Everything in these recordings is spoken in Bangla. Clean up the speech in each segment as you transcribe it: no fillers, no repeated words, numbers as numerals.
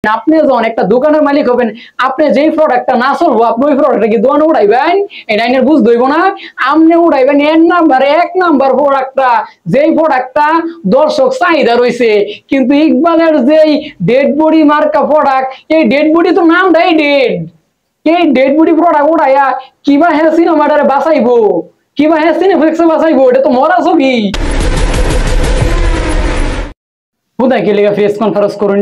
আপনি যখন একটা দোকানের মালিক হবেন, আপনি যেই প্রোডাক্টটা না চলবো আপনি ওই প্রোডাক্টটা কি দোকানে উড়াইবেন? এটা আইনের বুঝ দইব না। আপনি উড়াইবেন এক নাম্বার প্রোডাক্টটা, যেই প্রোডাক্টটা দর্শক চাহিদা রয়েছে। কিন্তু ইকবালের যেই ডেড বডি মার্কা প্রোডাক্ট, এই ডেড বডি তো নামটাই ডেড। এই ডেড বডি প্রোডাক্ট উড়াইয়া কিবা হ্যাঁ সিনেমাটারে বাঁচাইবো, কিবা হ্যাঁ সিনেফ্লেক্সে বাঁচাইবো? এটা তো মরা ছবি। কোথায় কে লেগে প্রেস কনফারেন্স করুন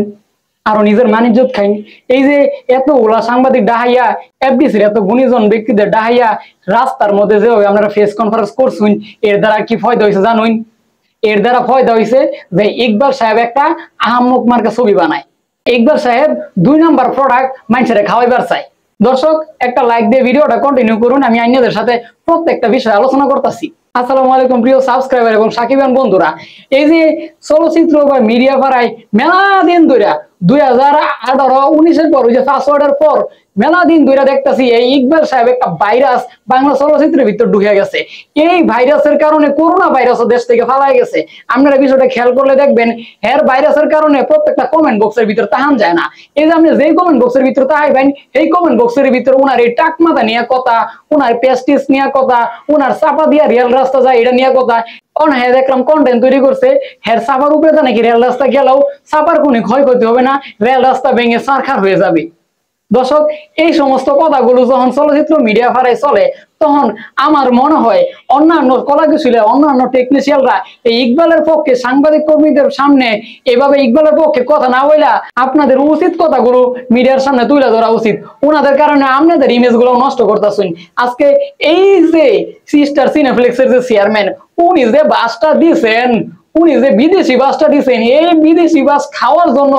আর নিজের মানিজ্জত খাইন? এই যে এতগুলা সাংবাদিক ডাহাইয়া, এফডিসির এত গুণীজন ব্যক্তিদের ডাহাইয়া রাস্তার মধ্যে যে আপনারা প্রেস কনফারেন্স করছুন, এর দ্বারা কি ফায়দা হয়েছে জানুন? এর দ্বারা ফায়দা হয়েছে যে ইকবাল সাহেব একটা আহাম্মক মার্কা ছবি বানায়। ইকবাল সাহেব 2 নাম্বার প্রোডাক্ট মানুষের খাওয়াইবার চাই। দর্শক একটা লাইক দিয়ে ভিডিওটা কন্টিনিউ করুন, আমি আইনাদের সাথে প্রত্যেকটা বিষয়ে আলোচনা করতেছি। আসসালামু আলাইকুম প্রিয় সাবস্ক্রাইবার এবং সাকিবান বন্ধুরা। এই যে চলচ্চিত্র বা মিডিয়া পাড়ায় মেলা দিন ধরে 2018-19 পর, ওই যে পাসওয়ার্ডের পর মেলা দিন ধরে দেখতেছি এই ইকবাল সাহেব একটা ভাইরাস বাংলা চলচ্চিত্রের ভিতর ঢুকে গেছে। এই ভাইরাসের কারণে করোনা ভাইরাসও দেশ থেকে ফালাই গেছে। আপনারা বিষয়টা খেয়াল করলে দেখবেন, এর ভাইরাসের কারণে প্রত্যেকটা কমেন্ট বক্সের ভিতর তাহান যায় না। এই যে আপনি যেই কমেন্ট বক্সের ভিতর তাহাইবেন, এই কমেন্ট বক্সের ভিতর ওনার এই টাকমাথা নিয়ে কথা, ওনার পেস্টিস নিয়ে কথা, ওনার চাপা দিয়া রিয়াল রাস্তা যায় এটা নিয়ে কথা। হ্যাঁ দেখলাম কন্টেন্ট তৈরি করছে, হ্যাঁ চাপার উপরে তো নাকি রেল রাস্তা গেলেও চাপার কোনো ক্ষয়ক্ষতি হবে না, রেল রাস্তা ভেঙে সারখার হয়ে যাবে। দর্শক, এই সমস্ত কথাগুলো যখন চলচ্চিত্র মিডিয়া ফারায় চলে, তখন আমার মনে হয় অন্যান্য কলাকুশলী অন্যান্য টেকনিশিয়ানরা এই ইকবালের পক্ষে সাংবাদিক কর্মীদের সামনে এভাবে ইকবালের পক্ষে কথা না বইলা আপনাদের উচিত কথাগুলো মিডিয়ার সামনে তুলে ধরা উচিত। ওনাদের কারণে আপনাদের ইমেজ গুলো নষ্ট করতেছেন। আজকে এই যে সিস্টার সিনেপ্লেক্সের যে চেয়ারম্যান, উনি যে বাসটা দিয়েছেন, উনি যে বিদেশি বাসটা দিচ্ছেন, এই বিদেশি বাস খাওয়ার জন্য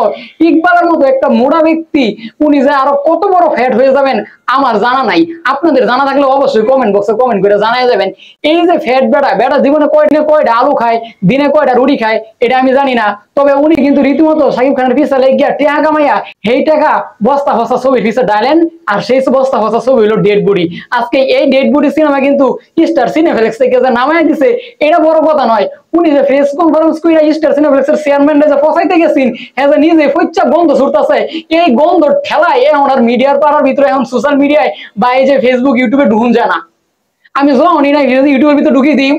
ইকবালের মতো একটা মোড়া ব্যক্তি উনি যে আরো কত বড় ফ্যাট হয়ে যাবেন আমার জানা নাই। আপনাদের জানা থাকলে অবশ্যই কমেন্ট বক্সে কমেন্ট করে জানাই যাবেন। এই যে ফ্যাট বেটা জীবনে কয়টা আলু খায়, দিনে কয়টা রুটি খায় এটা আমি জানি না, তবে উনি কিন্তু রীতিমতো শাকিব খানের পিছনে লেগে টাকা কামাইয়া সেই টাকা বস্তা ফসা ছবির পিছনে ডালেন, আর সেই বস্তা ফসা ছবি হলো ডেড বডি। আজকে এই ডেড বডি সিনেমা কিন্তু স্টার সিনেপ্লেক্স থেকে যে নামায় দিছে, এটা বড় কথা নয়। উনি যে প্রেস কনফারেন্স কইরা স্টার সিনেপ্লেক্সের চেয়ারম্যান যে ফসাইতে গেছেন, হ্যাঁ নিজে ফইচ্চা গন্ধ ছুটতাছে। এই গন্ধ ঠেলায় এখন আর মিডিয়ার পাড়ার ভিতরে, এখন সোশ্যাল মিডিয়ায় বা এই যে ফেসবুক ইউটিউবে ঢুকুন যায় না। আমি যখনই না ইউটিউবের ভিতরে ঢুকিয়ে দিই,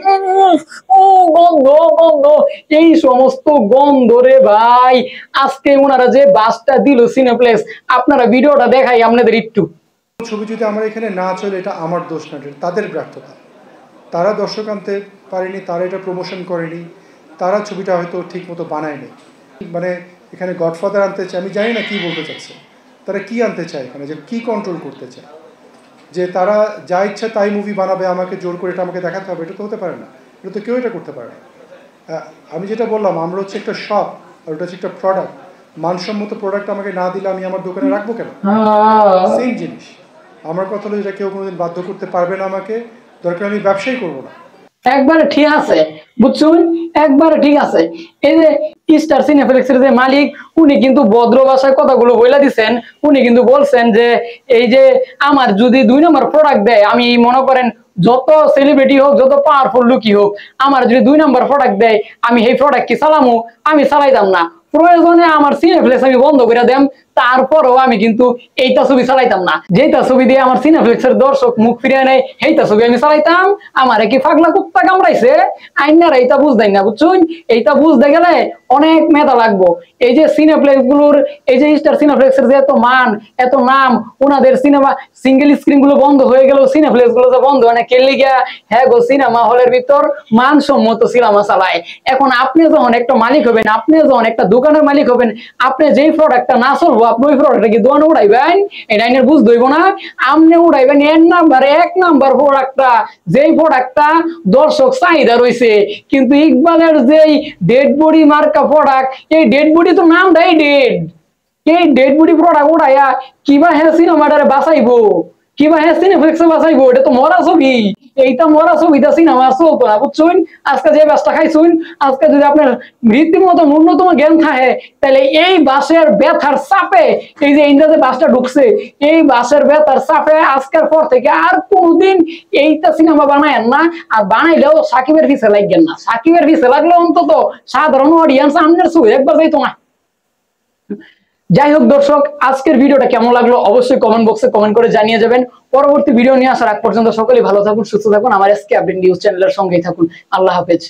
গন্ধ গন্ধ, এই সমস্ত গন্ধ রে ভাই। আজকে ওনারা যে বাসটা দিল সিনেপ্লেক্স, আপনারা ভিডিওটা দেখাই আপনাদের একটু। ছবি যদি আমার এখানে না চলে, এটা আমার দোষ না, তাদের ব্যর্থতা। তারা দর্শক আনতে পারেনি, তারা এটা প্রমোশন করেনি, তারা ছবিটা হয়তো ঠিক মতো বানায়নি। মানে এখানে গডফাদার আনতে চায়, আমি জানি না কি বলতে চাচ্ছে তারা, কি আনতে চায় এখানে, যে কি কন্ট্রোল করতে চায়, যে তারা যা ইচ্ছা তাই মুভি বানাবে, আমাকে জোর করে এটা আমাকে দেখাতে হবে, এটা তো হতে পারে না, এটা তো কেউ এটা করতে পারে না। আমি যেটা বললাম, আমরা হচ্ছে একটা শপ, আর ওটা হচ্ছে একটা প্রোডাক্ট। মানসম্মত প্রোডাক্ট আমাকে না দিলে আমি আমার দোকানে রাখবো কেন? সেম জিনিস। আমার কথা হলো, এটা কেউ কোনোদিন বাধ্য করতে পারবে না আমাকে, দরকার আমি ব্যবসাই করবো না। একবারে ঠিক আছে, বুঝছুন, একবারে ঠিক আছে। এই যে স্টার সিনেপ্লেক্সের যে মালিক, উনি কিন্তু ভদ্র ভাষায় কথাগুলো বলে দিচ্ছেন। উনি কিন্তু বলছেন যে এই যে আমার যদি 2 নম্বর প্রোডাক্ট দেয়, আমি মনে করেন যত সেলিব্রিটি হোক, যত পাওয়ারফুল লুকি হোক, আমার যদি 2 নম্বর প্রোডাক্ট দেয়, আমি এই প্রোডাক্ট কি চালামু? আমি চালাইতাম না। প্রয়োজনে আমার সিনেপ্লেক্স আমি বন্ধ করে দেম, তারপরেও আমি কিন্তু এইটা ছবি চালাইতাম না। যেটা ছবি দিয়ে আমার সিনেপ্লেক্সের দর্শক মুখ ফিরিয়ে নেয়, সেইটা ছবি আমি চালাইতাম। আমার কি পাগলা কুত্তা কামড়াইছে? আইনারা এইটা বুঝতেই না, বুঝছুন। এইটা বুঝতে গেলে অনেক মেধা লাগবো। এই যে সিনেপ্লেক্স গুলোর, এই যে স্টার সিনেপ্লেক্সের যে এত মান, এত নাম, ওনাদের সিনেমা সিঙ্গেল স্ক্রিন গুলো বন্ধ হয়ে গেল, সিনেপ্লেক্স গুলো যে বন্ধ হয় না কেলি গিয়া, হ্যাঁ গো সিনেমা হলের ভিতর মানসম্মত সিনেমা চালায়। এখন আপনি যখন একটা মালিক হবেন, আপনি যখন একটা দোকানের মালিক হবেন, আপনি যেই প্রোডাক্টটা না চলবো আপনি ওই প্রোডাক্টটা কি দোকানে উড়াইবেন? এটা আইনের বুঝ দইব না। আপনি উড়াইবেন এক নাম্বার প্রোডাক্টটা, যেই প্রোডাক্টটা দর্শক চাহিদা রয়েছে। কিন্তু ইকবালের যেই ডেড বডি মার্কা প্রোডাক্ট, এই ডেড বডি তো নামটাই ডেড। এই ডেড বডি প্রোডাক্ট উড়াইয়া কিবা হ্যাঁ সিনেমাটারে বাঁচাইবো, কিবা হ্যাঁ সিনেপ্লেক্সে বাঁচাইবো? এটা তো মরা ছবি। এইটা মরা ছবিটা সিনেমা চলতো না, বুঝছুন। আজকে যে বাসটা খাইছুন, আজকে যদি আপনার রীতিমতো ন্যূনতম জ্ঞান থাকে, তাহলে এই বাসের ব্যথার চাপে, এই যে ইন্ডিয়াতে বাসটা ঢুকছে, এই বাসের ব্যথার চাপে আজকের পর থেকে আর কোনদিন এইটা সিনেমা বানায়েন না। আর বানাইলেও সাকিবের পিছে লাগবেন না। সাকিবের পিছে লাগলে অন্তত সাধারণ অডিয়েন্স আপনার ছবি একবার যাইতো না। যাই হোক দর্শক, আজকের ভিডিওটা কেমন লাগলো অবশ্যই কমেন্ট বক্সে কমেন্ট করে জানিয়ে যাবেন। পরবর্তী ভিডিও নিয়ে আসার আগ পর্যন্ত সকলেই ভালো থাকুন, সুস্থ থাকুন, আমার এসকে আপডেট নিউজ চ্যানেলের সঙ্গেই থাকুন। আল্লাহ হাফেজ।